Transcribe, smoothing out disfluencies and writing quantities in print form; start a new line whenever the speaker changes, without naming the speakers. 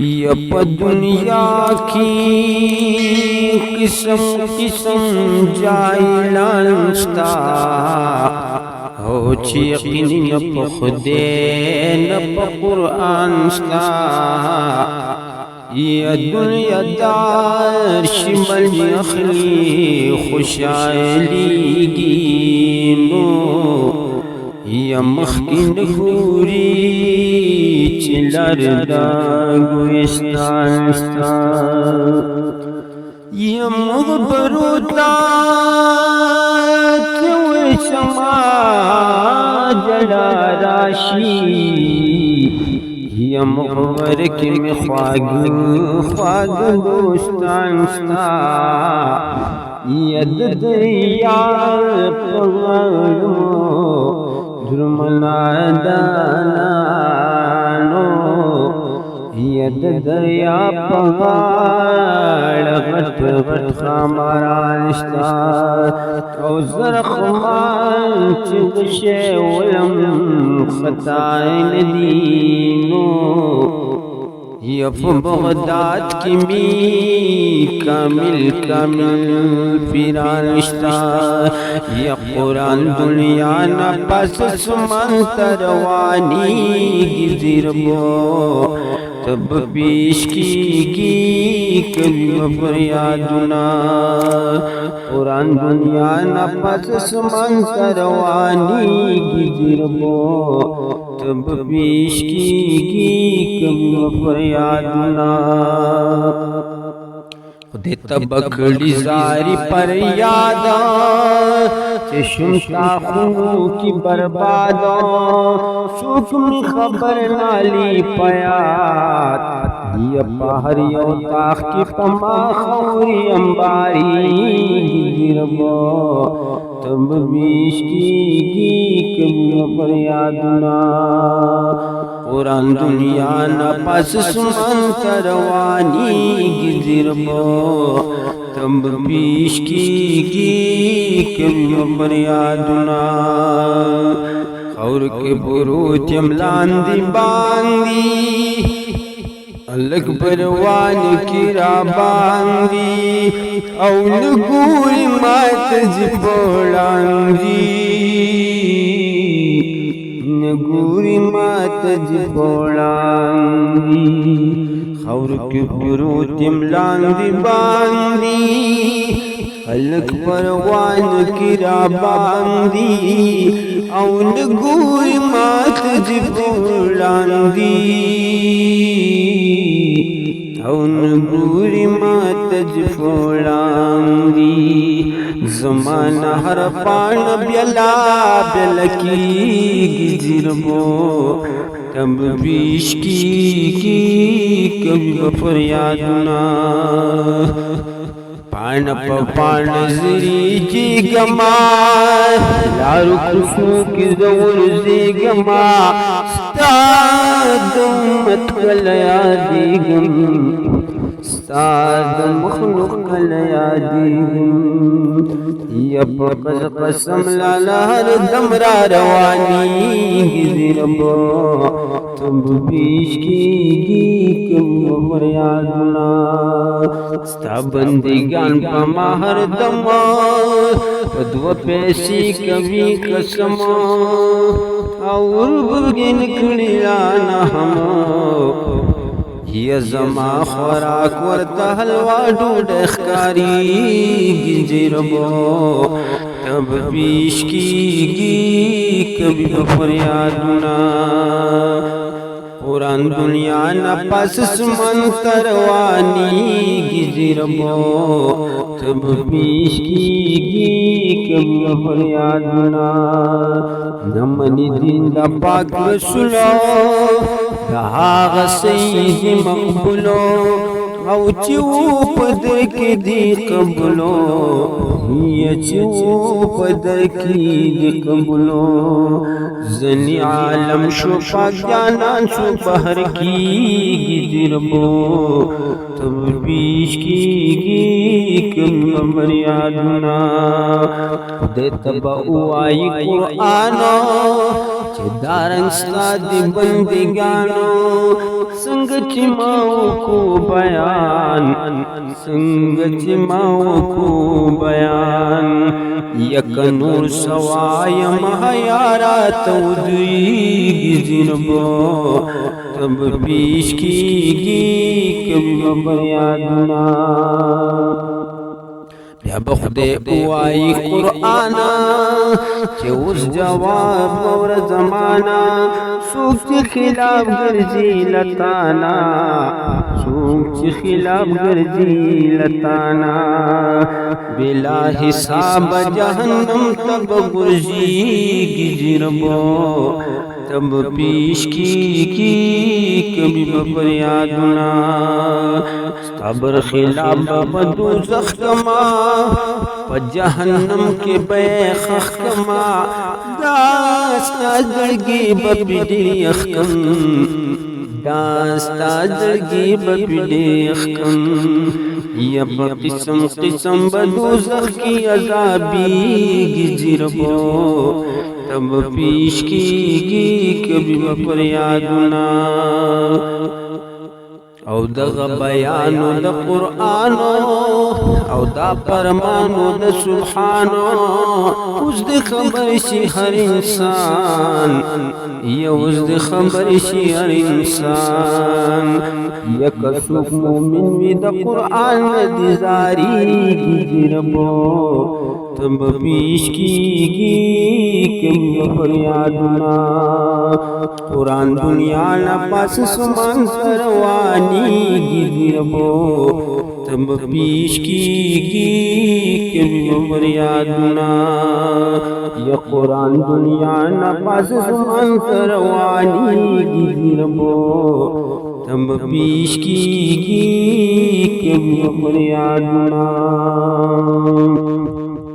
ये दुनिया की किस्म किस्म जाइलांस्ता हो यकीन न खुदे न कुरान स्ता ये दुनिया दार शिमल यखली खुशाली गिनो ये मखकिन घूरी चिलर दागुस्तान ये मुगबरुता समा जला राशि ये मुगबर के में ख्वाग दोस्तान ये दरिया पगलो दुर्मना दानो ये दरिया पगाड़ गट गट खामरानिस्ता औज़र खुमान चिगशे वलम खताइन दीनो ये बगदाद की मी कामिल कामिल फिरानिस्ता ये कुरान दुनिया न बस सुमंतरवानी गिरबो तब पेश की कभी फरियादुना कुरान दुनिया न बस सुमंतरवानी गिरबो तब पेश की कभी फरियादुना खुदे तबकड़ी जारी पर यादा चुमता खून की बर्बादा शुक्र खबर नाली पयात ये पहरियो ताख की पमा खौरी अंबारी गिरबो तब बीश की कभी फरियादुना कुरान दुनिया न पस सुमंतरवानी गिरबो तब बीश की कभी फरियादुना और के बुरूत यमलांदी बांदी अलग परवान किरा बांदी औल गुई मात जिपोड़ांगी नगूरी मात जिपोड़ांगी और के बुरूत यमलांदी बांदी अलग परवान किरा बांदी औल गुई मात जिपोड़ांगी गुरी मातज फोड़ांगी ज़माना हर पान ब्यला ब्यलकी गिरबो तब बीश की कभी फरियादुना पान पान जरी जी गमा लारू खुशू की जोर जी गमा मत कलया दीगम साद मखलूक कलया दीगम ये पकज कसम लाला हर दमरा रवानी गिरबो तब बीश की कम फरियादुना स्ता बंदीगान पमा हर दमा पदव पेशी कभी कसम और बुर्गिन खिलाना हम ये जमा खुराक वर्ता हलवा ढूंढ खकारी गिरबो तब बीश की कभी फरियादुना कुरान दुनिया न पस सुमंतरवानी गिरबो तब बीश की कभी फरियादुना नमनी दिन दा पाक रसूलो रहा सईद मकबूलो औ चूप दर के दी कबूलो ये चूप दर की कबूलो जनी आलम शुफा ज्ञानान सुपहर की गिरबो तब बीश की कम फरियादुना दे तब आई कुरान چې دارنګ ستا د بندګانو څنګه چې ما وکړو بیان څنګه چې ما وکړو بیان یک نور سوایم حیارا تودریږي زینبو تب پیش کیږي کبھی بریادنا بیا بخدای اوای قرآن چې اوس جواب اور زمانہ څوک چې خلاف ګرځي لتانا څوک چې خلاف ګرځي لتانا بلا حساب جهنم تب ګرځي جربو تب پیش کی کبھی بریادنا صبر خلاف بدوزخ کما پا جہنم کے بیخخ کما داستا درگی بپیڈی اخکم داستا درگی بپیڈی اخکم یا پا قسم قسم بدوزخ کی عذابی گزربو تب پیش کی کبھی بپریادنا او دغه بیانو د قرآن او دا فرمانو د سبحان اوس د خبر شي هر انسان اوس د خبر شي هر انسان یک څوک مومن وي د قرآن د زاری ربو تب پیش کیږي کوم فریادنا قرآن دنیا نه پاس سمان رواني گیربو تب پیش کی کوم فریادنا یا قرآن دنیا نه پاس سمان رواني گیربو تب پیش کی کوم فریادنا